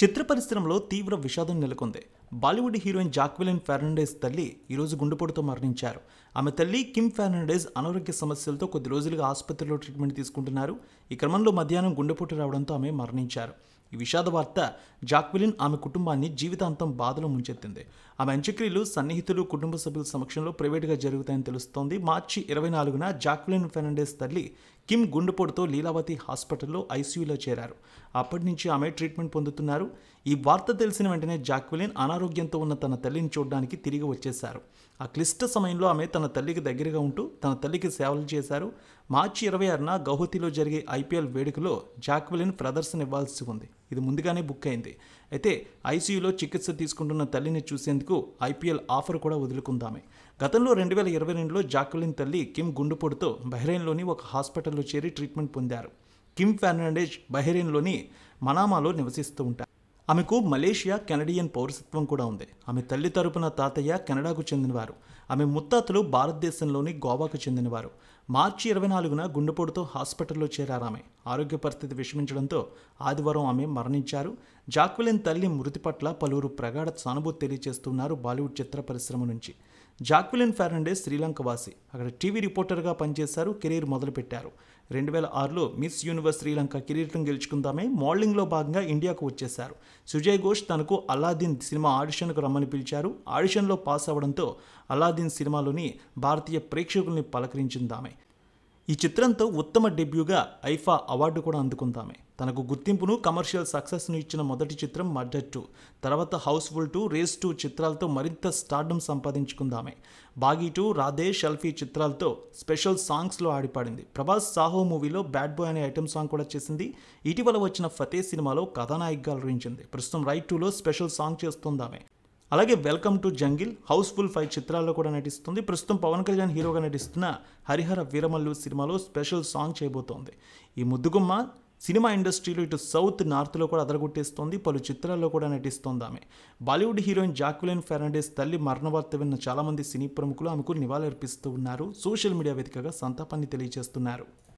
చిత్ర పరిశ్రమలో తీవ్ర విషాదం నెలకొంది. బాలీవుడ్ హీరోయిన్ జాక్వెలిన్ ఫెర్నాండెజ్ తల్లి ఈరోజు గుండెపోటుతో మరణించారు. ఆమె తల్లి కిమ్ ఫెర్నాండెజ్ అనారోగ్య సమస్యలతో కొద్ది రోజులుగా ఆసుపత్రిలో ట్రీట్మెంట్ తీసుకుంటున్నారు. ఈ క్రమంలో మధ్యాహ్నం గుండెపోటు రావడంతో ఆమె మరణించారు. ఈ విషాద వార్త జాక్వెలిన్ ఆమె కుటుంబాన్ని జీవితాంతం బాధలో ముంచెత్తింది. ఆమె అంత్యక్రియలు సన్నిహితులు, కుటుంబ సభ్యుల సమక్షంలో ప్రైవేటుగా జరుగుతాయని తెలుస్తోంది. మార్చి 24న జాక్వెలిన్ ఫెర్నాండెజ్ తల్లి కిమ్ గుండెపోటుతో లీలావతి హాస్పిటల్లో ఐసీయూలో చేరారు. అప్పటి నుంచి ఆమె ట్రీట్మెంట్ పొందుతున్నారు. ఈ వార్త తెలిసిన వెంటనే జాక్వెలిన్ అనారోగ్యంతో ఉన్న తన తల్లిని చూడడానికి తిరిగి వచ్చేశారు. ఆ క్లిష్ట సమయంలో ఆమె తన తల్లికి దగ్గరగా ఉంటూ తన తల్లికి సేవలు చేశారు. మార్చి 26న గౌహతిలో జరిగే ఐపీఎల్ వేడుకలో జాక్వెలిన్ ప్రదర్శన ఇవ్వాల్సి ఉంది. ఇది ముందుగానే బుక్ అయింది. అయితే ఐసీయూలో చికిత్స తీసుకుంటున్న తల్లిని చూసేందుకు ఐపీఎల్ ఆఫర్ కూడా వదులుకుందామే. గతంలో 2022లో జాక్వెలిన్ తల్లి కిమ్ గుండెపోటుతో బహ్రెయిన్లోని ఒక హాస్పిటల్లో చేరి ట్రీట్మెంట్ పొందారు. కిమ్ ఫెర్నాండెజ్ బహ్రెయిన్లోని మనామాలో నివసిస్తూ ఉంటారు. ఆమెకు మలేషియా, కెనడియన్ పౌరసత్వం కూడా ఉంది. ఆమె తల్లి తరపున తాతయ్య కెనడాకు చెందినవారు. ఆమె ముత్తాతలు భారతదేశంలోని గోవాకు చెందినవారు. మార్చి 24న గుండెపోటుతో హాస్పిటల్లో చేరారామె. ఆరోగ్య పరిస్థితి విషమించడంతో ఆదివారం ఆమె మరణించారు. జాక్వెలిన్ తల్లి మృతి పట్ల పలువురు ప్రగాఢ సానుభూతి తెలియజేస్తున్నారు బాలీవుడ్ చిత్ర పరిశ్రమ నుంచి. జాక్వెలిన్ ఫెర్నాండెజ్ శ్రీలంక వాసి. అక్కడ టీవీ రిపోర్టర్గా పనిచేశారు. కెరీర్ మొదలుపెట్టారు. 2006లో మిస్ యూనివర్స్ శ్రీలంక కిరీటం గెలుచుకుందామే మోడలింగ్లో భాగంగా ఇండియాకు వచ్చేశారు. సుజయ్ ఘోష్ తనకు అల్లాద్దీన్ సినిమా ఆడిషన్కు రమ్మని పిలిచారు. ఆడిషన్లో పాస్ అవ్వడంతో అల్లాద్దీన్ సినిమాలోని భారతీయ ప్రేక్షకుల్ని పలకరించిందామె. ఈ చిత్రంతో ఉత్తమ డెబ్యూగా ఐఫా అవార్డు కూడా అందుకుందామె. తనకు గుర్తింపును, కమర్షియల్ సక్సెస్ను ఇచ్చిన మొదటి చిత్రం మర్డర్ 2, తర్వాత హౌస్ఫుల్ 2, రేస్ 2 చిత్రాలతో మరింత స్టార్డమ్ సంపాదించుకుందామె. బాగీ 2, రాధే, షెల్ఫీ చిత్రాలతో స్పెషల్ సాంగ్స్లో ఆడిపాడింది. ప్రభాస్ సాహో మూవీలో బ్యాడ్ బాయ్ అనే ఐటెం సాంగ్ కూడా చేసింది. ఇటీవల వచ్చిన ఫతే సినిమాలో కథానాయికగా అలరించింది. ప్రస్తుతం రైట్ 2లో స్పెషల్ సాంగ్ చేస్తుందామె. అలాగే వెల్కమ్ టు జంగిల్, హౌస్ఫుల్ 5 చిత్రాల్లో కూడా నటిస్తుంది. ప్రస్తుతం పవన్ కళ్యాణ్ హీరోగా నటిస్తున్న హరిహర వీరమల్లు సినిమాలో స్పెషల్ సాంగ్ చేయబోతోంది. ఈ ముద్దుగుమ్మ సినిమా ఇండస్ట్రీలో ఇటు సౌత్, నార్త్లో కూడా అదరగొట్టేస్తోంది. పలు చిత్రాల్లో కూడా నటిస్తోంది ఆమె. బాలీవుడ్ హీరోయిన్ జాక్వెలిన్ ఫెర్నాండెజ్ తల్లి మరణ వార్త విన్న చాలామంది సినీ ప్రముఖులు ఆమెకు నివాళులర్పిస్తూ ఉన్నారు. సోషల్ మీడియా వేదికగా సంతాపాన్ని తెలియజేస్తున్నారు.